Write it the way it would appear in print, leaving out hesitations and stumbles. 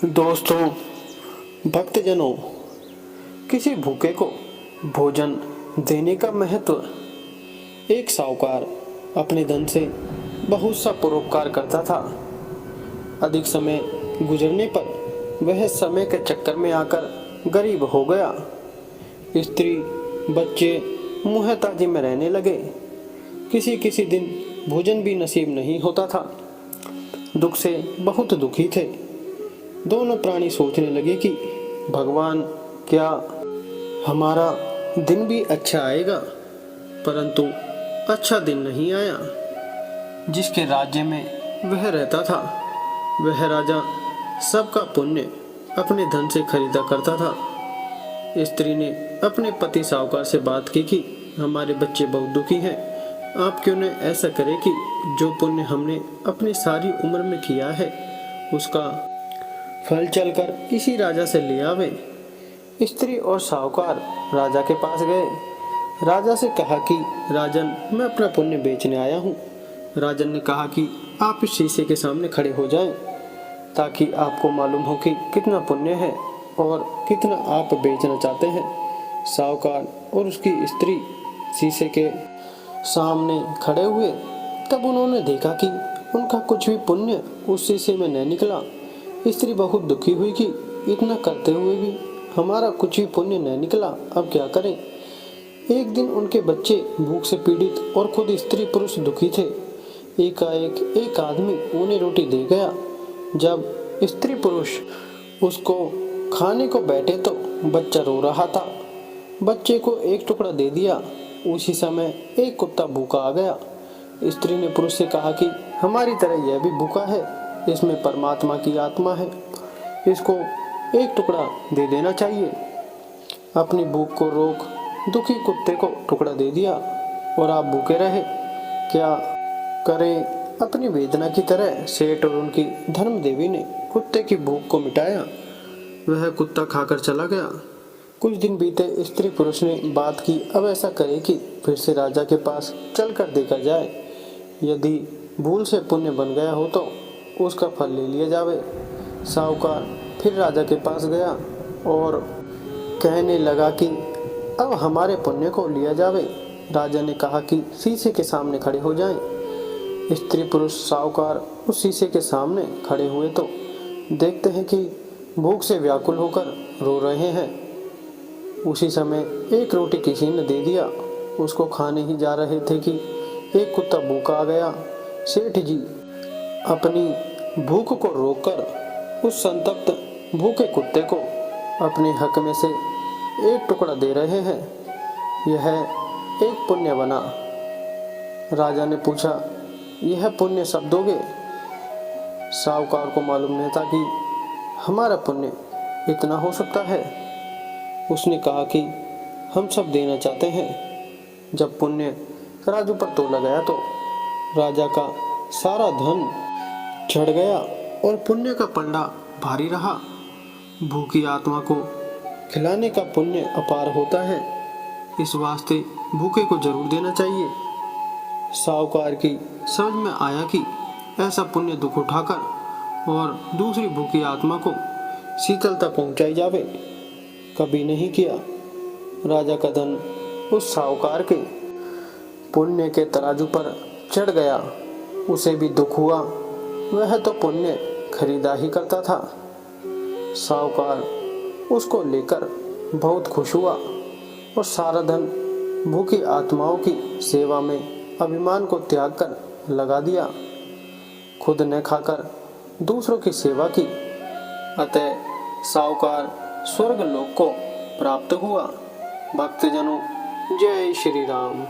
दोस्तों, भक्तजनों, किसी भूखे को भोजन देने का महत्व। एक साहूकार अपने धन से बहुत सा परोपकार करता था। अधिक समय गुजरने पर वह समय के चक्कर में आकर गरीब हो गया। स्त्री, बच्चे मुहताजी में रहने लगे। किसी किसी दिन भोजन भी नसीब नहीं होता था। दुख से बहुत दुखी थे। दोनों प्राणी सोचने लगे कि भगवान, क्या हमारा दिन भी अच्छा आएगा? परंतु अच्छा दिन नहीं आया। जिसके राज्य में वह रहता था, वह राजा सबका पुण्य अपने धन से खरीदा करता था। स्त्री ने अपने पति साहूकार से बात की कि हमारे बच्चे बहुत दुखी हैं। आप क्यों न ऐसा करें कि जो पुण्य हमने अपनी सारी उम्र में किया है, उसका फल चलकर इसी राजा से ले आवे। स्त्री और साहूकार राजा के पास गए। राजा से कहा कि राजन, मैं अपना पुण्य बेचने आया हूँ। राजन ने कहा कि आप इस शीशे के सामने खड़े हो जाएं, ताकि आपको मालूम हो कि कितना पुण्य है और कितना आप बेचना चाहते हैं। साहूकार और उसकी स्त्री शीशे के सामने खड़े हुए। तब उन्होंने देखा कि उनका कुछ भी पुण्य उस शीशे में नहीं निकला। स्त्री बहुत दुखी हुई कि इतना करते हुए भी हमारा कुछ भी पुण्य नहीं निकला, अब क्या करें। एक दिन उनके बच्चे भूख से पीड़ित और खुद स्त्री पुरुष दुखी थे। एकाएक एक आदमी उन्हें रोटी दे गया। जब स्त्री पुरुष उसको खाने को बैठे तो बच्चा रो रहा था। बच्चे को एक टुकड़ा दे दिया। उसी समय एक कुत्ता भूखा आ गया। स्त्री ने पुरुष से कहा कि हमारी तरह यह भी भूखा है, इसमें परमात्मा की आत्मा है, इसको एक टुकड़ा दे देना चाहिए। अपनी भूख को रोक दुखी कुत्ते को टुकड़ा दे दिया और आप भूखे रहे। क्या करें? अपनी वेदना की तरह सेठ और उनकी धर्म देवी ने कुत्ते की भूख को मिटाया। वह कुत्ता खाकर चला गया। कुछ दिन बीते। स्त्री पुरुष ने बात की, अब ऐसा करे कि फिर से राजा के पास चलकर देखा जाए। यदि भूल से पुण्य बन गया हो तो उसका फल ले लिया जावे। साहूकार फिर राजा के पास गया और कहने लगा कि अब हमारे पुण्य को लिया जावे। राजा ने कहा कि शीशे के सामने खड़े हो जाएं। स्त्री पुरुष साहूकार उस शीशे के सामने खड़े हुए तो देखते हैं कि भूख से व्याकुल होकर रो रहे हैं। उसी समय एक रोटी किसी ने दे दिया। उसको खाने ही जा रहे थे कि एक कुत्ता भूखा आ गया। सेठ जी अपनी भूख को रोककर उस संतप्त भूखे कुत्ते को अपने हक में से एक टुकड़ा दे रहे हैं। यह एक पुण्य बना। राजा ने पूछा, यह पुण्य सब दोगे? साहूकार को मालूम नहीं था कि हमारा पुण्य इतना हो सकता है। उसने कहा कि हम सब देना चाहते हैं। जब पुण्य तराजू पर तोला गया तो राजा का सारा धन चढ़ गया और पुण्य का पलड़ा भारी रहा। भूखी आत्मा को खिलाने का पुण्य अपार होता है, इस वास्ते भूखे को जरूर देना चाहिए। साहूकार की समझ में आया कि ऐसा पुण्य दुख उठाकर और दूसरी भूखी आत्मा को शीतलता पहुंचाई जावे, कभी नहीं किया। राजा का धन उस साहूकार के पुण्य के तराजू पर चढ़ गया। उसे भी दुख हुआ, वह तो पुण्य खरीदा ही करता था। साहूकार उसको लेकर बहुत खुश हुआ और सारा धन भूखी आत्माओं की सेवा में अभिमान को त्याग कर लगा दिया। खुद न खाकर दूसरों की सेवा की। अतः साहूकार स्वर्ग लोक को प्राप्त हुआ। भक्तजनों, जय श्री राम।